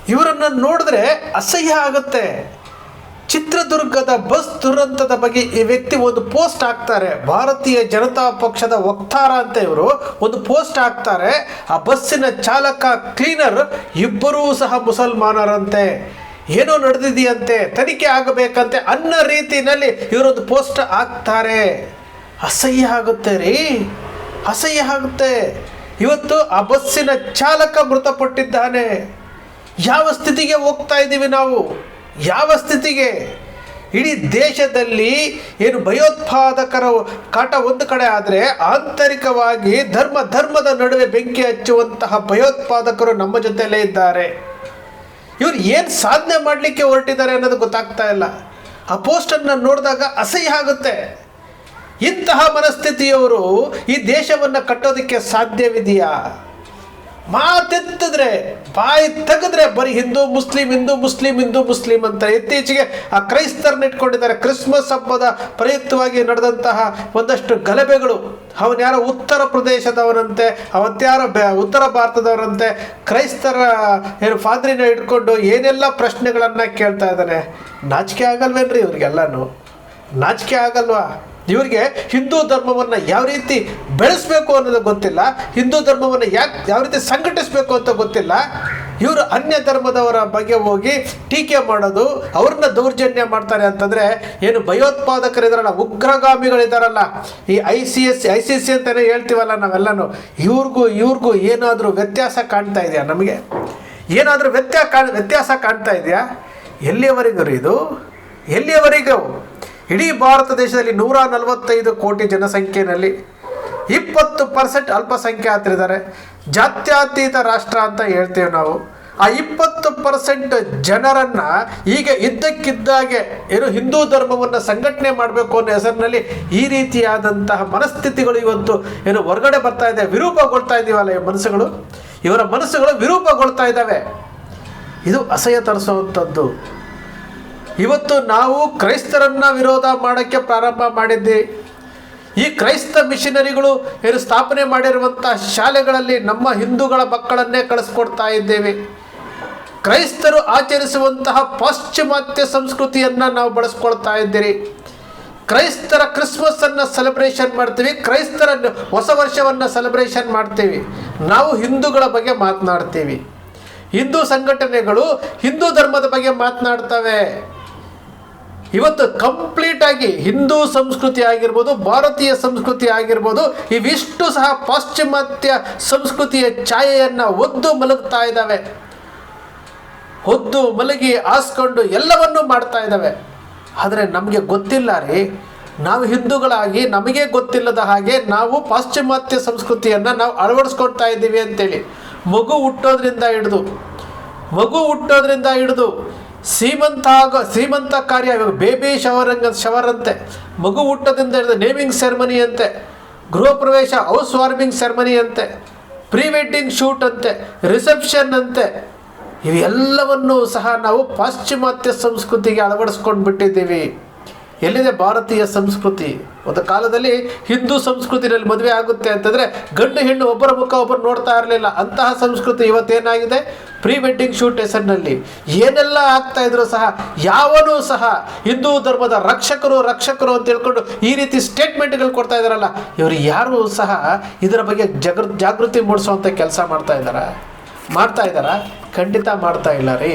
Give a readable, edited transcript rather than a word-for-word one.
ಇವರನ್ನು ನೋಡಿದ್ರೆ ಅಸಹ್ಯ ಆಗುತ್ತೆ. ಚಿತ್ರದುರ್ಗದ ಬಸ್ ದುರಂತದ ಬಗ್ಗೆ ಈ ವ್ಯಕ್ತಿ ಒಂದು ಪೋಸ್ಟ್ ಹಾಕ್ತಾರೆ. ಭಾರತೀಯ ಜನತಾ ಪಕ್ಷದ ವಕ್ತಾರ ಅಂತ ಇವರು ಒಂದು ಪೋಸ್ಟ್ ಹಾಕ್ತಾರೆ. ಆ ಬಸ್ಸಿನ ಚಾಲಕ, ಕ್ಲೀನರ್ ಇಬ್ಬರೂ ಸಹ ಮುಸಲ್ಮಾನರಂತೆ, ಏನೋ ನಡೆದಿದೆಯಂತೆ, ತನಿಖೆ ಆಗಬೇಕಂತೆ ಅನ್ನೋ ರೀತಿಯಲ್ಲಿ ಇವರೊಂದು ಪೋಸ್ಟ್ ಹಾಕ್ತಾರೆ. ಅಸಹ್ಯ ಆಗುತ್ತೆ ರೀ, ಅಸಹ್ಯ ಆಗುತ್ತೆ. ಇವತ್ತು ಆ ಬಸ್ಸಿನ ಚಾಲಕ ಮೃತಪಟ್ಟಿದ್ದಾನೆ. ಯಾವ ಸ್ಥಿತಿಗೆ ಹೋಗ್ತಾ ಇದ್ದೀವಿ ನಾವು? ಯಾವ ಸ್ಥಿತಿಗೆ? ಇಡೀ ದೇಶದಲ್ಲಿ ಏನು ಭಯೋತ್ಪಾದಕರ ಕಾಟ ಒಂದು ಕಡೆ ಆದರೆ, ಆಂತರಿಕವಾಗಿ ಧರ್ಮದ ನಡುವೆ ಬೆಂಕಿ ಹಚ್ಚುವಂತಹ ಭಯೋತ್ಪಾದಕರು ನಮ್ಮ ಜೊತೆಯಲ್ಲೇ ಇದ್ದಾರೆ. ಇವರು ಏನು ಸಾಧನೆ ಮಾಡಲಿಕ್ಕೆ ಹೊರಟಿದ್ದಾರೆ ಅನ್ನೋದು ಗೊತ್ತಾಗ್ತಾ ಇಲ್ಲ. ಆ ಪೋಸ್ಟನ್ನು ನೋಡಿದಾಗ ಅಸಹ್ಯ ಆಗುತ್ತೆ. ಇಂತಹ ಮನಸ್ಥಿತಿಯವರು ಈ ದೇಶವನ್ನು ಕಟ್ಟೋದಕ್ಕೆ ಸಾಧ್ಯವಿದೆಯಾ? ಮಾತೆತ್ತಿದ್ರೆ, ಬಾಯಿ ತೆಗೆದ್ರೆ ಬರೀ ಹಿಂದೂ ಮುಸ್ಲಿಂ ಅಂತ. ಇತ್ತೀಚೆಗೆ ಆ ಕ್ರೈಸ್ತರನ್ನ ಇಟ್ಕೊಂಡಿದ್ದಾರೆ. ಕ್ರಿಸ್ಮಸ್ ಹಬ್ಬದ ಪ್ರಯುಕ್ತವಾಗಿ ನಡೆದಂತಹ ಒಂದಷ್ಟು ಗಲಭೆಗಳು. ಅವನ್ಯಾರೋ ಉತ್ತರ ಪ್ರದೇಶದವರಂತೆ, ಅವತ್ಯಾರೋ ಉತ್ತರ ಭಾರತದವರಂತೆ, ಕ್ರೈಸ್ತರ ಏನು ಫಾದ್ರಿನ ಇಟ್ಕೊಂಡು ಏನೆಲ್ಲ ಪ್ರಶ್ನೆಗಳನ್ನು ಕೇಳ್ತಾ ಇದ್ದಾನೆ. ನಾಚಿಕೆ ಆಗಲ್ವೇನ್ರಿ ಇವ್ರಿಗೆಲ್ಲನೂ? ನಾಚಿಕೆ ಆಗಲ್ವಾ? ಇವರಿಗೆ ಹಿಂದೂ ಧರ್ಮವನ್ನು ಯಾವ ರೀತಿ ಬೆಳೆಸಬೇಕು ಅನ್ನೋದು ಗೊತ್ತಿಲ್ಲ. ಹಿಂದೂ ಧರ್ಮವನ್ನು ಯಾವ ರೀತಿ ಸಂಘಟಿಸಬೇಕು ಅಂತ ಗೊತ್ತಿಲ್ಲ. ಇವರು ಅನ್ಯ ಧರ್ಮದವರ ಬಗ್ಗೆ ಹೋಗಿ ಟೀಕೆ ಮಾಡೋದು, ಅವ್ರನ್ನ ದೌರ್ಜನ್ಯ ಮಾಡ್ತಾರೆ ಅಂತಂದರೆ, ಏನು ಭಯೋತ್ಪಾದಕರಿದಾರಲ್ಲ, ಉಗ್ರಗಾಮಿಗಳಿದಾರಲ್ಲ, ಈ ICC ಅಂತಲೇ ಹೇಳ್ತೀವಲ್ಲ ನಾವೆಲ್ಲನೂ, ಇವ್ರಿಗೂ ಏನಾದರೂ ವ್ಯತ್ಯಾಸ ಕಾಣ್ತಾ ಇದೆಯಾ? ನಮಗೆ ಏನಾದರೂ ವ್ಯತ್ಯಾಸ ಕಾಣ್ತಾ ಇದೆಯಾ? ಎಲ್ಲಿಯವರೆಗೂ ಇದು? ಎಲ್ಲಿಯವರೆಗೂ? ಇಡೀ ಭಾರತ ದೇಶದಲ್ಲಿ 145 ಕೋಟಿ ಜನಸಂಖ್ಯೆಯಲ್ಲಿ 20% ಅಲ್ಪಸಂಖ್ಯಾತರಿದ್ದಾರೆ. ಜಾತ್ಯತೀತ ರಾಷ್ಟ್ರ ಅಂತ ಹೇಳ್ತೇವೆ ನಾವು. ಆ 20% ಜನರನ್ನು ಈಗ ಇದ್ದಕ್ಕಿದ್ದಾಗೆ ಏನು ಹಿಂದೂ ಧರ್ಮವನ್ನು ಸಂಘಟನೆ ಮಾಡಬೇಕು ಅನ್ನೋ ಹೆಸರಿನಲ್ಲಿ ಈ ರೀತಿಯಾದಂತಹ ಮನಸ್ಥಿತಿಗಳು ಇವತ್ತು ಏನು ಹೊರಗಡೆ ಬರ್ತಾ ಇದೆ. ವಿರೂಪಗೊಳ್ತಾ ಇದ್ದೀವಲ್ಲ ಇವರ ಮನಸ್ಸುಗಳು ವಿರೂಪಗೊಳ್ತಾ ಇದ್ದಾವೆ. ಇದು ಅಸಹ್ಯ ತರಿಸುವಂಥದ್ದು. ಇವತ್ತು ನಾವು ಕ್ರೈಸ್ತರನ್ನು ವಿರೋಧ ಮಾಡೋಕ್ಕೆ ಪ್ರಾರಂಭ ಮಾಡಿದ್ದೀವಿ. ಈ ಕ್ರೈಸ್ತ ಮಿಷನರಿಗಳು ಏನು ಸ್ಥಾಪನೆ ಮಾಡಿರುವಂಥ ಶಾಲೆಗಳಲ್ಲಿ ನಮ್ಮ ಹಿಂದೂಗಳ ಮಕ್ಕಳನ್ನೇ ಕಳಿಸ್ಕೊಡ್ತಾ ಇದ್ದೇವೆ. ಕ್ರೈಸ್ತರು ಆಚರಿಸುವಂತಹ ಪಾಶ್ಚಿಮಾತ್ಯ ಸಂಸ್ಕೃತಿಯನ್ನು ನಾವು ಬಳಸ್ಕೊಳ್ತಾ ಇದ್ದೀರಿ. ಕ್ರೈಸ್ತರ ಕ್ರಿಸ್ಮಸ್ಸನ್ನು ಸೆಲೆಬ್ರೇಷನ್ ಮಾಡ್ತೀವಿ, ಕ್ರೈಸ್ತರ ಹೊಸ ವರ್ಷವನ್ನು ಸೆಲೆಬ್ರೇಷನ್ ಮಾಡ್ತೀವಿ. ನಾವು ಹಿಂದೂಗಳ ಬಗ್ಗೆ ಮಾತನಾಡ್ತೀವಿ. ಹಿಂದೂ ಸಂಘಟನೆಗಳು ಹಿಂದೂ ಧರ್ಮದ ಬಗ್ಗೆ ಮಾತನಾಡ್ತವೆ. ಇವತ್ತು ಕಂಪ್ಲೀಟಾಗಿ ಹಿಂದೂ ಸಂಸ್ಕೃತಿ ಆಗಿರ್ಬೋದು, ಭಾರತೀಯ ಸಂಸ್ಕೃತಿ ಆಗಿರ್ಬೋದು, ಇವಿಷ್ಟು ಸಹ ಪಾಶ್ಚಿಮಾತ್ಯ ಸಂಸ್ಕೃತಿಯ ಛಾಯೆಯನ್ನು ಹೊದ್ದು ಮಲಗ್ತಾ ಇದ್ದಾವೆ. ಹೊದ್ದು ಮಲಗಿ ಆಸ್ಕೊಂಡು ಎಲ್ಲವನ್ನೂ ಮಾಡ್ತಾ ಇದ್ದಾವೆ. ಆದರೆ ನಮಗೆ ಗೊತ್ತಿಲ್ಲ ರೀ. ನಾವು ಹಿಂದೂಗಳಾಗಿ ನಮಗೆ ಗೊತ್ತಿಲ್ಲದ ಹಾಗೆ ನಾವು ಪಾಶ್ಚಿಮಾತ್ಯ ಸಂಸ್ಕೃತಿಯನ್ನು ನಾವು ಅಳವಡಿಸ್ಕೊಳ್ತಾ ಇದ್ದೀವಿ ಅಂತೇಳಿ. ಮಗು ಹುಟ್ಟೋದ್ರಿಂದ ಹಿಡಿದು ಸೀಮಂತ ಕಾರ್ಯ, ಬೇಬಿ ಶವರ್ ಅಂತೆ, ಮಗು ಹುಟ್ಟೋದ್ರಿಂದ ಹಿಡಿದು ನೇಮಿಂಗ್ ಸೆರೆಮನಿ ಅಂತೆ, ಗೃಹ ಪ್ರವೇಶ ಹೌಸ್ ವಾರ್ಮಿಂಗ್ ಸೆರೆಮನಿ ಅಂತೆ, ಪ್ರೀ ವೆಡ್ಡಿಂಗ್ ಶೂಟ್ ಅಂತೆ, ರಿಸೆಪ್ಷನ್ ಅಂತೆ, ಇವೆಲ್ಲವನ್ನೂ ಸಹ ನಾವು ಪಾಶ್ಚಿಮಾತ್ಯ ಸಂಸ್ಕೃತಿಗೆ ಅಳವಡಿಸ್ಕೊಂಡು ಬಿಟ್ಟಿದ್ದೀವಿ. ಎಲ್ಲಿದೆ ಭಾರತೀಯ ಸಂಸ್ಕೃತಿ? ಒಂದು ಕಾಲದಲ್ಲಿ ಹಿಂದೂ ಸಂಸ್ಕೃತಿಯಲ್ಲಿ ಮದುವೆ ಆಗುತ್ತೆ ಅಂತಂದರೆ ಗಂಡು ಹೆಣ್ಣು ಒಬ್ಬರ ಮುಖ ಒಬ್ಬರು ನೋಡ್ತಾ ಇರಲಿಲ್ಲ. ಅಂತಹ ಸಂಸ್ಕೃತಿ ಇವತ್ತೇನಾಗಿದೆ? ಪ್ರೀ ವೆಡ್ಡಿಂಗ್ ಶೂಟ್ ಹೆಸರಿನಲ್ಲಿ ಏನೆಲ್ಲ ಆಗ್ತಾ ಇದ್ರು ಸಹ ಯಾವನೂ ಸಹ ಹಿಂದೂ ಧರ್ಮದ ರಕ್ಷಕರು ಅಂತ ಹೇಳ್ಕೊಂಡು ಈ ರೀತಿ ಸ್ಟೇಟ್ಮೆಂಟ್ಗಳು ಕೊಡ್ತಾ ಇದ್ದಾರಲ್ಲ, ಇವರು ಯಾರೂ ಸಹ ಇದರ ಬಗ್ಗೆ ಜಾಗೃತಿ ಮೂಡಿಸುವಂಥ ಕೆಲಸ ಮಾಡ್ತಾ ಇದ್ದಾರಾ? ಖಂಡಿತ ಮಾಡ್ತಾ ಇಲ್ಲ ರೀ.